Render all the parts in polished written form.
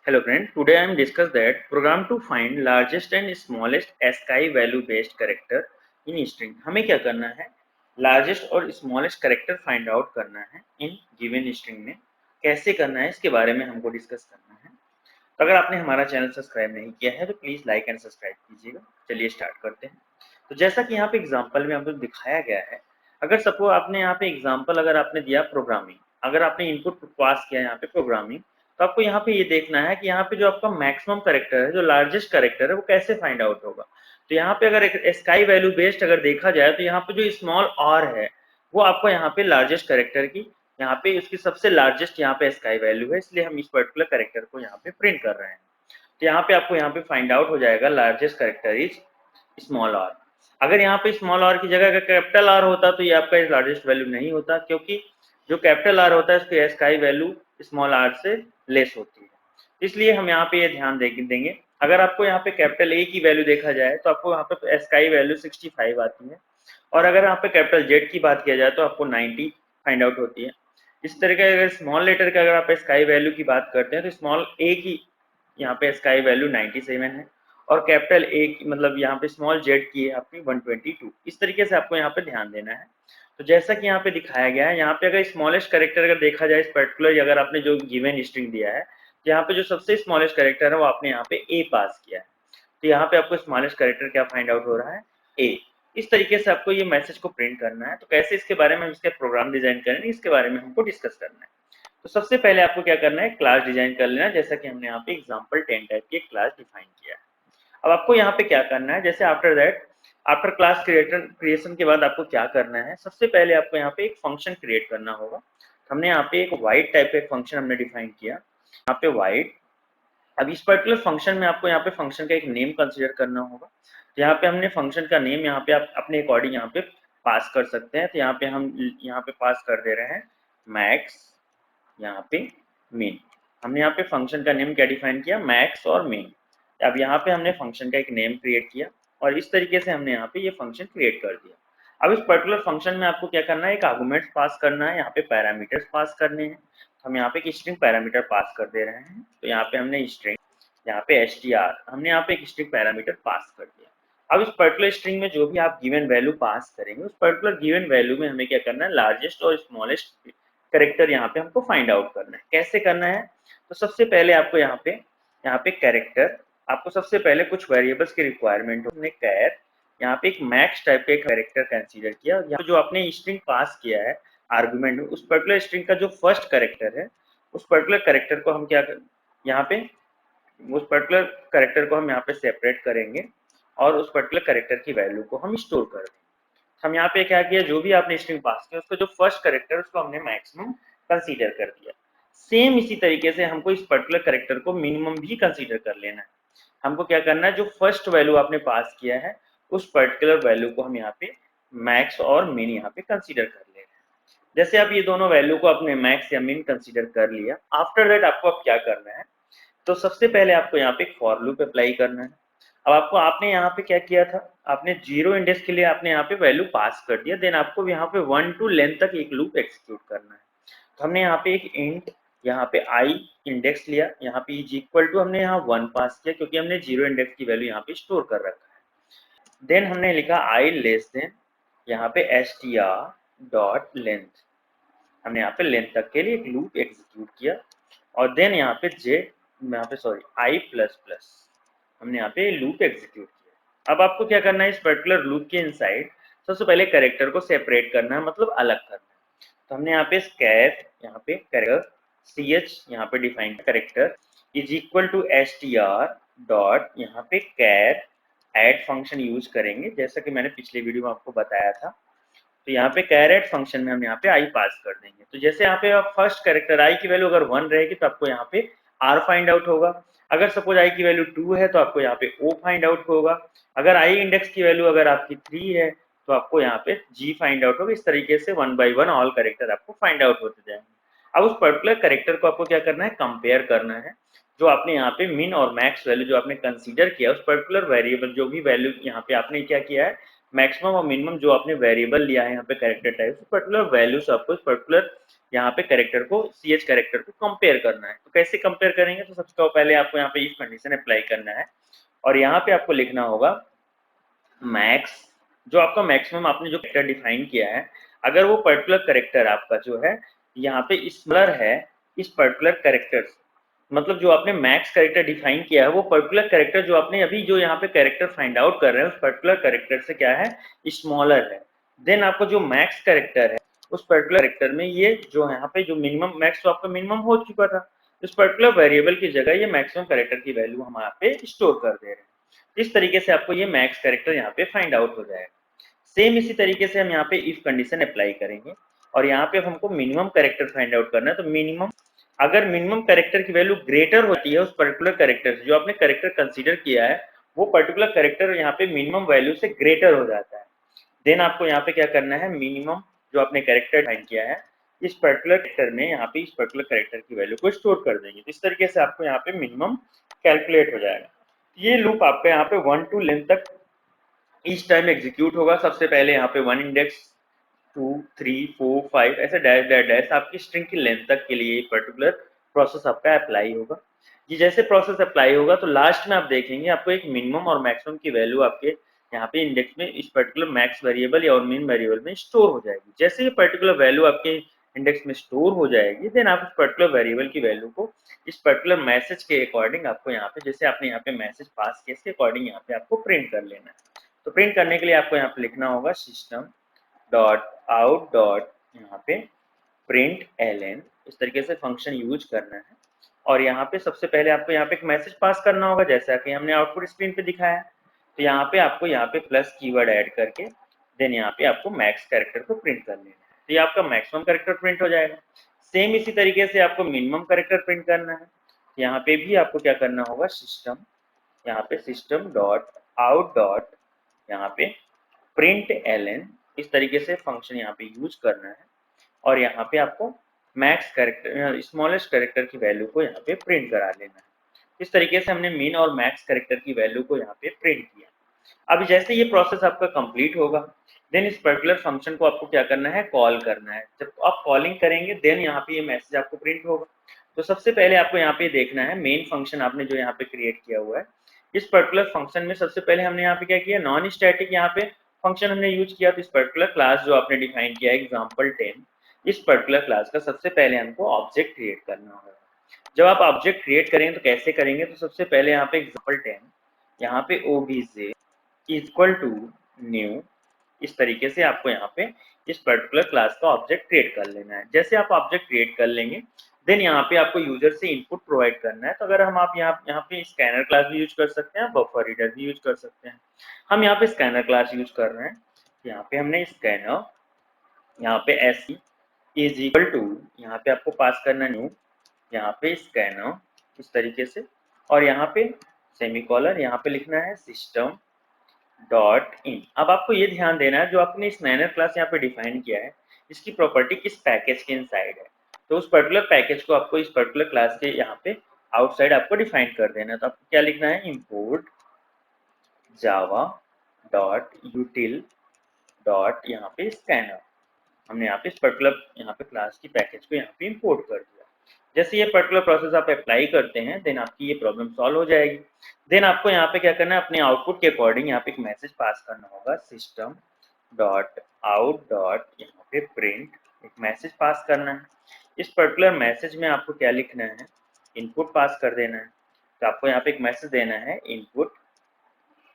Hello friend, today I am discuss that program to find largest and smallest ASCII value based character in string। हमें क्या करना है, largest और smallest character find out करना है in given string में। कैसे करना है इसके बारे में हमको डिस्कस करना है। तो अगर आपने हमारा चैनल सब्सक्राइब नहीं किया है तो प्लीज लाइक एंड सब्सक्राइब कीजिएगा। चलिए स्टार्ट करते हैं। तो जैसा कि यहाँ पे एग्जाम्पल में आपको दिखाया गया है, अगर सपोज आपने यहाँ पे एग्जाम्पल अगर आपने दिया प्रोग्रामिंग, अगर आपने इनपुट पास किया यहाँ पे प्रोग्रामिंग, तो आपको यहाँ पे ये देखना है कि यहाँ पे जो आपका मैक्सिमम कैरेक्टर है, जो लार्जेस्ट कैरेक्टर है, वो कैसे फाइंड आउट होगा। तो यहाँ पे अगर स्काई वैल्यू बेस्ड अगर देखा जाए तो यहाँ पे जो स्मॉल आर है वो आपको यहाँ पे लार्जेस्ट कैरेक्टर की, यहाँ पे उसकी सबसे लार्जेस्ट यहाँ पे स्काई वैल्यू है, इसलिए हम इस पर्टिकुलर कैरेक्टर को यहाँ पे प्रिंट कर रहे हैं। तो यहाँ पे आपको यहाँ पे फाइंड आउट हो जाएगा largest character is small r. अगर यहाँ पे स्मॉल आर की जगह अगर कैपिटल आर होता तो ये आपका लार्जेस्ट वैल्यू नहीं होता, क्योंकि जो कैपिटल आर होता है उसकी स्काई वैल्यू स्मॉल आर से लेस होती है। इसलिए हम यहाँ पे ये ध्यान देंगे। अगर आपको यहाँ पे कैपिटल ए की वैल्यू देखा जाए तो आपको यहाँ पे स्काई वैल्यू 65 आती है, और अगर यहाँ पे कैपिटल जेड की बात किया जाए तो आपको 90 फाइंड आउट होती है। इस तरह का अगर स्मॉल लेटर का अगर आप स्काई वैल्यू की बात करते हैं तो स्मॉल ए की यहाँ पे स्काई वैल्यू 97 है, और कैपिटल ए की मतलब यहाँ पे स्मॉल जेड की है आपकी 122। इस तरीके से आपको यहाँ पे ध्यान देना है। तो जैसा कि यहाँ पे दिखाया गया है, यहाँ पे अगर स्मॉलेस्ट कैरेक्टर अगर देखा जाए इस पर्टिकुलर, अगर आपने जो गिवन स्ट्रिंग दिया है तो यहाँ पे जो सबसे स्मॉलेस्ट कैरेक्टर है वो आपने यहाँ पे ए पास किया है। तो यहाँ पे आपको स्मॉलेस्ट कैरेक्टर क्या फाइंड आउट हो रहा है, ए। इस तरीके से आपको ये मैसेज को प्रिंट करना है। तो कैसे इसके बारे में हम इसके प्रोग्राम डिजाइन करेंगे इसके बारे में हमको डिस्कस करना है। तो सबसे पहले आपको क्या करना है, क्लास डिजाइन कर लेना, जैसा कि हमने यहाँ पे एग्जाम्पल 10 टाइप की क्लास डिफाइन किया है। अब आपको यहाँ पे क्या करना है, जैसे after that after class creation के बाद आपको क्या करना है, सबसे पहले आपको यहाँ पे एक फंक्शन क्रिएट करना होगा। हमने यहाँ पे एक वाइड टाइप का एक फंक्शन हमने डिफाइन किया, यहाँ पे वाइड। अब इस पर्टिकुलर फंक्शन में आपको यहाँ पे फंक्शन का एक नेम कंसीडर करना होगा। तो यहाँ पे हमने फंक्शन का नेम यहाँ पे आप अपने अकॉर्डिंग यहाँ पे पास कर सकते हैं। तो यहाँ पे हम यहाँ पे पास कर दे रहे हैं मैक्स, यहाँ पे मेन। हमने यहाँ पे फंक्शन का नेम क्या डिफाइन किया, मैक्स और मेन। अब यहाँ पे हमने फंक्शन का एक नेम क्रिएट किया और इस तरीके से हमने यहाँ पे ये फंक्शन क्रिएट कर दिया। अब इस पर्टिकुलर फंक्शन में आपको क्या करना है, एक आर्गुमेंट पास करना है, यहाँ पे पैरामीटर्स पास करने हैं। हम यहाँ पे एक स्ट्रिंग पैरामीटर पास कर दे रहे हैं। तो यहाँ पे हमने स्ट्रिंग, यहाँ पे str, हमने यहाँ पे एक स्ट्रिंग पैरामीटर पास कर दिया। अब इस पर्टिकुलर स्ट्रिंग में जो भी आप गिवन वैल्यू पास करेंगे उस पर्टिकुलर गिवन वैल्यू में हमें क्या करना है, लार्जेस्ट और स्मॉलेस्ट कैरेक्टर यहाँ पे हमको फाइंड आउट करना है। कैसे करना है, तो सबसे पहले आपको यहाँ पे कैरेक्टर, आपको सबसे पहले कुछ वेरिएबल्स की रिक्वायरमेंट हमने कैर, यहाँ पे एक मैक्स टाइप का कैरेक्टर कंसीडर किया। यहाँ जो आपने स्ट्रिंग पास किया है आर्गुमेंट में, उस पर्टिकुलर स्ट्रिंग का जो फर्स्ट कैरेक्टर है उस पर्टिकुलर कैरेक्टर को हम क्या यहाँ पे उस पर्टिकुलर कैरेक्टर को हम यहाँ पे सेपरेट करेंगे और उस पर्टिकुलर कैरेक्टर की वैल्यू को हम स्टोर कर देंगे। हम यहाँ पे क्या किया, जो भी आपने स्ट्रिंग पास किया उसका जो फर्स्ट कैरेक्टर उसको हमने मैक्सिमम कंसीडर कर दिया। सेम इसी तरीके से हमको इस पर्टिकुलर कैरेक्टर को मिनिमम भी कंसीडर कर लेना है। हमको क्या करना है, जो फर्स्ट वैल्यू आपने पास किया है उस पर्टिकुलर वैल्यू को हम यहाँ पे मैक्स और मिन यहाँ पे कंसीडर कर ले रहे हैं। जैसे आप ये दोनों वैल्यू को आपने मैक्स या मिन कंसीडर कर लिया, आफ्टर दैट आपको अब क्या करना है, तो सबसे पहले आपको यहाँ पे एक फॉर लूप अप्लाई करना है। अब आपने यहाँ पे क्या किया था, आपने जीरो इंडेक्स के लिए आपने यहाँ पे वैल्यू पास कर दिया, देन आपको यहाँ पे 1 to लेंथ तक एक लूप एक्सिक्यूट करना है। तो हमने यहाँ पे एक इंट यहाँ पे आई इंडेक्स लिया, यहाँ पे इज इक्वल टू हमने यहाँ 1 पास किया क्योंकि हमने जीरो इंडेक्स की वैल्यू यहाँ पे स्टोर कर रखा है। देन हमने लिखा आई लेस देन यहाँ पे str डॉट लेंथ, हमने यहाँ पे लेंथ तक के लिए एक लूप एग्जीक्यूट किया। और देन यहाँ पे यहाँ पे सॉरी आई प्लस प्लस, हमने यहाँ पे लूप एग्जीक्यूट किया। अब आपको क्या करना है, इस पर्टिकुलर लूप के इनसाइड सबसे पहले कैरेक्टर को सेपरेट करना है, मतलब अलग करना है। तो हमने यहाँ पे स्कैर, यहाँ पे कैरेक्टर ch यहाँ पे define character is equal to str dot यहाँ पे कैर ऐड फंक्शन यूज करेंगे, जैसा कि मैंने पिछले वीडियो में आपको बताया था। तो यहाँ पे कैरेट फंक्शन में हम यहाँ पे आई पास कर देंगे। तो जैसे यहाँ पे आप फर्स्ट कैरेक्टर आई की वैल्यू अगर 1 रहेगी तो आपको यहाँ पे आर फाइंड आउट होगा। अगर सपोज आई की वैल्यू 2 है तो आपको यहाँ पे ओ फाइंड आउट होगा। अगर आई इंडेक्स की वैल्यू अगर आपकी 3 है तो आपको यहाँ पे जी फाइंड आउट होगा। इस तरीके से 1 by 1 ऑल कैरेक्टर आपको फाइंड आउट होते जाएंगे। अब उस पर्टिकुलर कैरेक्टर को आपको क्या करना है, कंपेयर करना है। जो आपने यहाँ पे मिन और मैक्स वैल्यू जो आपने कंसीडर किया उस पर्टिकुलर वेरिएबल जो भी वैल्यू यहाँ पे आपने क्या किया है, मैक्सिमम और मिनिमम जो आपने वेरिएबल लिया है यहाँ पे कैरेक्टर टाइप, पर्टिकुलर वैल्यू से आपको इस पर्टिकुलर यहाँ पे कैरेक्टर को ch कैरेक्टर को कंपेयर करना है। तो कैसे कंपेयर करेंगे, तो सबसे पहले आपको यहाँ पे इफ कंडीशन अप्लाई करना है और यहाँ पे आपको लिखना होगा मैक्स, जो आपका मैक्सिमम आपने जो कैरेक्टर डिफाइन किया है, अगर वो पर्टिकुलर कैरेक्टर आपका जो है यहाँ पे स्मॉलर है इस पर्टिकुलर कैरेक्टर, मतलब जो आपने मैक्स कैरेक्टर डिफाइन किया है वो पर्टिकुलर कैरेक्टर जो आपने अभी जो यहाँ पे कैरेक्टर फाइंड आउट कर रहे हैं उस पर्टिकुलर कैरेक्टर से क्या है, स्मॉलर है, देन आपको जो मैक्स कैरेक्टर है उस पर्टिकुलर कैरेक्टर में ये जो यहाँ पे जो मिनिमम मैक्स तो आपका मिनिमम हो चुका था, इस पर्टिकुलर वेरिएबल की जगह ये मैक्सिमम कैरेक्टर की वैल्यू हम यहाँ पे स्टोर कर दे रहे हैं। इस तरीके से आपको ये मैक्स कैरेक्टर यहाँ पे फाइंड आउट हो जाएगा। सेम इसी तरीके से हम यहाँ पे इफ कंडीशन अप्लाई करेंगे और यहाँ पे हमको मिनिमम कैरेक्टर फाइंड आउट करना है। तो मिनिमम, अगर मिनिमम कैरेक्टर की वैल्यू ग्रेटर होती है उस पर्टिकुलर कैरेक्टर से, जो आपने कैरेक्टर कंसीडर किया है वो पर्टिकुलर कैरेक्टर यहाँ पे मिनिमम वैल्यू से ग्रेटर हो जाता है, देन आपको यहाँ पे क्या करना है, मिनिमम जो आपने कैरेक्टर फाइंड किया है इस पर्टिकुलर कैरेक्टर में यहाँ पे इस पर्टिकुलर कैरेक्टर की वैल्यू को स्टोर कर देंगे। तो इस तरीके से आपको यहाँ पे मिनिमम कैलकुलेट हो जाएगा। ये लूप आपका यहाँ पे 1 to लेंथ तक ईच टाइम एग्जीक्यूट होगा। सबसे पहले यहाँ पे 1 इंडेक्स 2 3 4 5 ऐसे डैश डैश डैश आपकी स्ट्रिंग की लेंथ तक के लिए पर्टिकुलर प्रोसेस आपका अप्लाई होगा। ये जैसे प्रोसेस अप्लाई होगा तो लास्ट में आप देखेंगे आपको एक मिनिमम और मैक्सिमम की वैल्यू आपके यहाँ पे इंडेक्स में इस पर्टिकुलर मैक्स वेरिएबल या और मिन वेरिएबल में स्टोर हो जाएगी। जैसे ये पर्टिकुलर वैल्यू आपके इंडेक्स में स्टोर हो जाएगी देन आप इस पर्टिकुलर वेरिएबल की वैल्यू को इस पर्टिकुलर मैसेज के अकॉर्डिंग आपको यहाँ पे जैसे आपने यहाँ पे मैसेज पास किया इसके अकॉर्डिंग यहाँ पे आपको प्रिंट कर लेना है। तो प्रिंट करने के लिए आपको यहाँ पे लिखना होगा सिस्टम डॉट आउट डॉट यहाँ पे प्रिंट एलन, इस तरीके से फंक्शन यूज करना है और यहाँ पे सबसे पहले आपको यहाँ पे एक मैसेज पास करना होगा जैसा कि हमने आउटपुट स्क्रीन पे दिखाया है। तो यहाँ पे आपको यहाँ पे प्लस कीवर्ड ऐड करके देन यहाँ पे आपको मैक्स कैरेक्टर को प्रिंट कर लेना है, तो ये आपका मैक्सिमम कैरेक्टर प्रिंट हो जाएगा। सेम इसी तरीके से आपको मिनिमम कैरेक्टर प्रिंट करना है, यहाँ पे भी आपको क्या करना होगा, सिस्टम यहाँ पे सिस्टम डॉट आउट डॉट यहाँ पे प्रिंट एलन, इस तरीके से फंक्शन यहाँ पे यूज करना है और यहाँ पे आपको मैक्स कैरेक्टर स्मॉलेस्ट कैरेक्टर की वैल्यू को यहाँ पे प्रिंट करा लेना है। इस तरीके से हमने मिन और मैक्स कैरेक्टर की वैल्यू को यहाँ पे प्रिंट किया। अब जैसे ये प्रोसेस आपका कंप्लीट होगा देन इस पर्टिकुलर फंक्शन को आपको क्या करना है, कॉल करना है। जब आप कॉलिंग करेंगे देन यहाँ पे ये मैसेज आपको प्रिंट होगा। तो सबसे पहले आपको यहाँ पे देखना है मेन फंक्शन आपने जो यहाँ पे क्रिएट किया हुआ है, इस पर्टिकुलर फंक्शन में सबसे पहले हमने यहाँ पे क्या किया, नॉन स्टैटिक यहाँ पे फंक्शन हमने यूज किया। तो इस पर्टिकुलर क्लास जो आपने डिफाइन किया है example10, इस पर्टिकुलर क्लास का सबसे पहले हमको ऑब्जेक्ट क्रिएट करना होगा। जब आप ऑब्जेक्ट क्रिएट करेंगे तो कैसे करेंगे, तो सबसे पहले यहाँ पे example10 यहाँ पे obj इक्वल टू न्यू, इस तरीके से आपको यहाँ पे इस पर्टिकुलर क्लास का ऑब्जेक्ट क्रिएट कर लेना है। जैसे आप ऑब्जेक्ट क्रिएट कर लेंगे देन यहाँ पे आपको यूजर से इनपुट प्रोवाइड करना है। तो अगर हम आप यहाँ पे स्कैनर क्लास भी यूज कर सकते हैं, बफर रीडर भी यूज कर सकते हैं। हम यहाँ पे स्कैनर क्लास यूज कर रहे हैं, यहाँ पे हमने स्कैनर यहाँ पे एस इज इक्वल टू यहाँ पे आपको पास करना न्यू, यहाँ पे स्कैनर इस तरीके से और यहाँ पे सेमीकोलन यहाँ पे लिखना है सिस्टम डॉट इन। अब आपको ये ध्यान देना है जो आपने स्कैनर क्लास यहाँ पे डिफाइन किया है इसकी प्रॉपर्टी किस पैकेज के इनसाइड है, तो उस पर्टिकुलर पैकेज को आपको इस पर्टिकुलर क्लास के यहाँ पे आउटसाइड आपको डिफाइन कर देना है। तो आपको क्या लिखना है, इम्पोर्ट जावा डॉट यूटिल डॉट यहाँ पे स्कैनर। हमने यहाँ पे इस पर्टिकुलर यहाँ पे क्लास की पैकेज को यहाँ पे इंपोर्ट कर दिया। जैसे ये पर्टिकुलर प्रोसेस आप अप्लाई करते हैं देन आपकी ये प्रॉब्लम सॉल्व हो जाएगी। देन आपको यहाँ पे क्या करना है, अपने आउटपुट के अकॉर्डिंग यहाँ पे एक मैसेज पास करना होगा, सिस्टम डॉट आउट डॉट यहाँ पे प्रिंट, एक मैसेज पास करना है। इस पर्टिकुलर मैसेज में आपको क्या लिखना है, इनपुट पास कर देना है। तो आपको यहाँ पे एक मैसेज देना है इनपुट,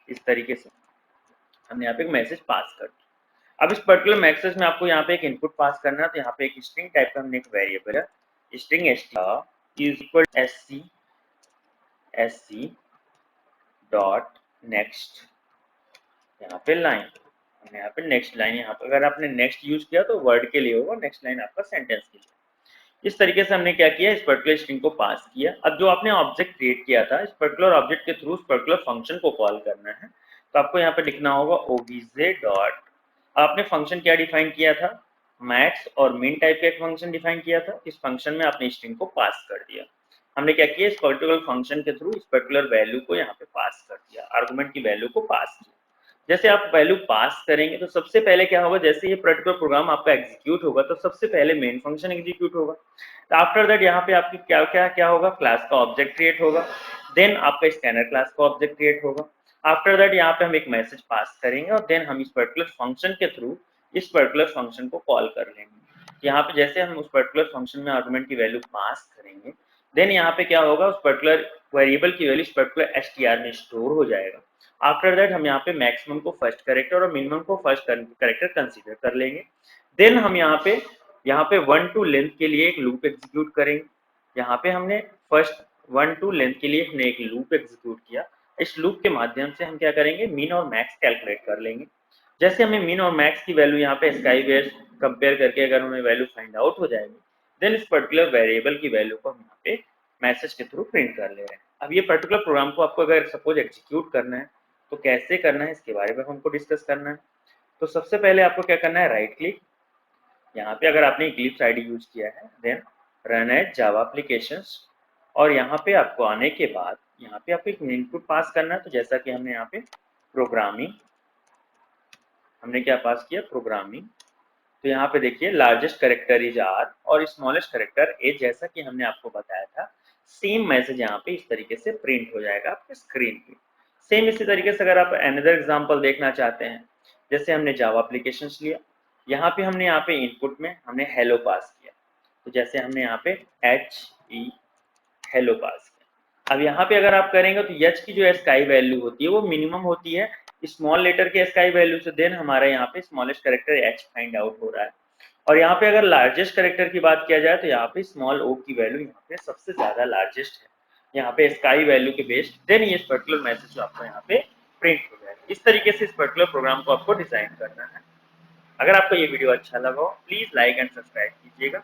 इस तरीके से हमने यहाँ पे एक मैसेज पास कर दिया। अब इस पर्टिकुलर मैसेज में आपको यहाँ पे एक इनपुट पास करना है। तो यहाँ पे एक स्ट्रिंग टाइप का हमने एक वेरिएबल है, string is equal SC dot next यहाँ पे लाइन, हमने यहाँ पे नेक्स्ट लाइन, यहाँ पे अगर आपने नेक्स्ट यूज किया तो वर्ड के लिए होगा, नेक्स्ट लाइन आपका सेंटेंस के लिए। इस तरीके से हमने क्या किया, इस पर्टिकुलर स्ट्रिंग को पास किया। अब जो आपने ऑब्जेक्ट क्रिएट किया था इस पर्टिकुलर ऑब्जेक्ट के थ्रू उस पर्टिकुलर फंक्शन को कॉल करना है। तो आपको यहाँ पे लिखना होगा obj डॉट, आपने फंक्शन क्या डिफाइन किया था, मैक्स और मिन टाइप का एक फंक्शन डिफाइन किया था। इस फंक्शन में आपने स्ट्रिंग को पास कर दिया। हमने क्या किया, इस पर्टिकुलर फंक्शन के थ्रू इस पर्टिकुलर वैल्यू को यहाँ पे पास कर दिया, आर्गुमेंट की वैल्यू को पास किया। जैसे आप वैल्यू पास करेंगे तो सबसे पहले क्या होगा, जैसे ये पर्टिकुलर प्रोग्राम आपका एग्जीक्यूट होगा तो सबसे पहले मेन फंक्शन एग्जीक्यूट होगा। तो आफ्टर दैट यहाँ पे आपकी क्या क्या क्या होगा, क्लास का ऑब्जेक्ट क्रिएट होगा, देन आपका स्कैनर क्लास का ऑब्जेक्ट क्रिएट होगा। आफ्टर दैट यहाँ पे हम एक मैसेज पास करेंगे और देन हम इस पर्टिकुलर फंक्शन के थ्रू इस पर्टिकुलर फंक्शन को कॉल कर लेंगे। यहाँ पे जैसे हम उस पर्टिकुलर फंक्शन में आर्गुमेंट की वैल्यू पास करेंगे, देन यहाँ पे क्या होगा, उस पर्टिकुलर वेरिएबल की वैल्यू इस पर्टिकुलर एसटीआर में स्टोर हो जाएगा। आफ्टर दैट हम यहाँ पे मैक्सिमम को फर्स्ट कैरेक्टर और मिनिमम को फर्स्ट कैरेक्टर कंसीडर कर लेंगे। देन हम यहाँ पे 1 टू लेंथ के लिए एक लूप एग्जीक्यूट करेंगे। यहाँ पे हमने फर्स्ट 1 टू लेंथ के लिए हमने एक लूप एग्जीक्यूट किया। इस लूप के माध्यम से हम क्या करेंगे, मीन और मैक्स कैलकुलेट कर लेंगे। जैसे हमें मीन और मैक्स की वैल्यू यहाँ पे स्काई बेस कंपेयर करके अगर हमें वैल्यू फाइंड आउट हो जाएगी, देन इस पर्टिकुलर वेरिएबल की वैल्यू को हम यहाँ पे मैसेज के थ्रू प्रिंट कर ले रहे हैं। अब ये पर्टिकुलर प्रोग्राम को आपको अगर सपोज एग्जीक्यूट करना है तो कैसे करना है इसके बारे में हमको डिस्कस करना है। तो सबसे पहले आपको क्या करना है, राइट क्लिक, यहाँ पे अगर आपने इक्लिप्स आईडी यूज किया है देन रन एज जावा एप्लीकेशंस, और यहाँ पे आपको आने के बाद यहाँ पे आपको एक इनपुट पास करना है। तो जैसा कि हमने यहाँ पे प्रोग्रामिंग, हमने क्या पास किया, प्रोग्रामिंग। तो यहाँ पे देखिए लार्जेस्ट करेक्टर इज आर और स्मॉलेस्ट करेक्टर एज, जैसा कि हमने आपको बताया था सेम मैसेज यहाँ पे इस तरीके से प्रिंट हो जाएगा आपके स्क्रीन पे। सेम इसी तरीके से अगर आप अनदर एग्जांपल देखना चाहते हैं, जैसे हमने जावा एप्लीकेशंस लिया, यहाँ पे हमने यहाँ पे इनपुट में हमने हेलो पास किया। तो जैसे हमने यहाँ पे HE हेलो पास किया। अब यहाँ पे अगर आप करेंगे तो एच की जो स्काई वैल्यू होती है वो मिनिमम होती है स्मॉल लेटर के स्काई वैल्यू से, देन हमारा यहाँ पे smallest character H find out हो रहा है। और यहाँ पे अगर लार्जेस्ट करेक्टर की बात किया जाए तो यहाँ पे स्मॉल ओ की वैल्यू यहाँ पे सबसे ज्यादा लार्जेस्ट है, यहाँ पे स्काई वैल्यू के बेस्ड, देन ये पर्टिकुलर मैसेज आपको यहाँ पे प्रिंट हो जाएगा। इस तरीके से इस पर्टिकुलर प्रोग्राम को आपको डिजाइन करना है। अगर आपको ये वीडियो अच्छा लगा हो प्लीज लाइक एंड सब्सक्राइब कीजिएगा।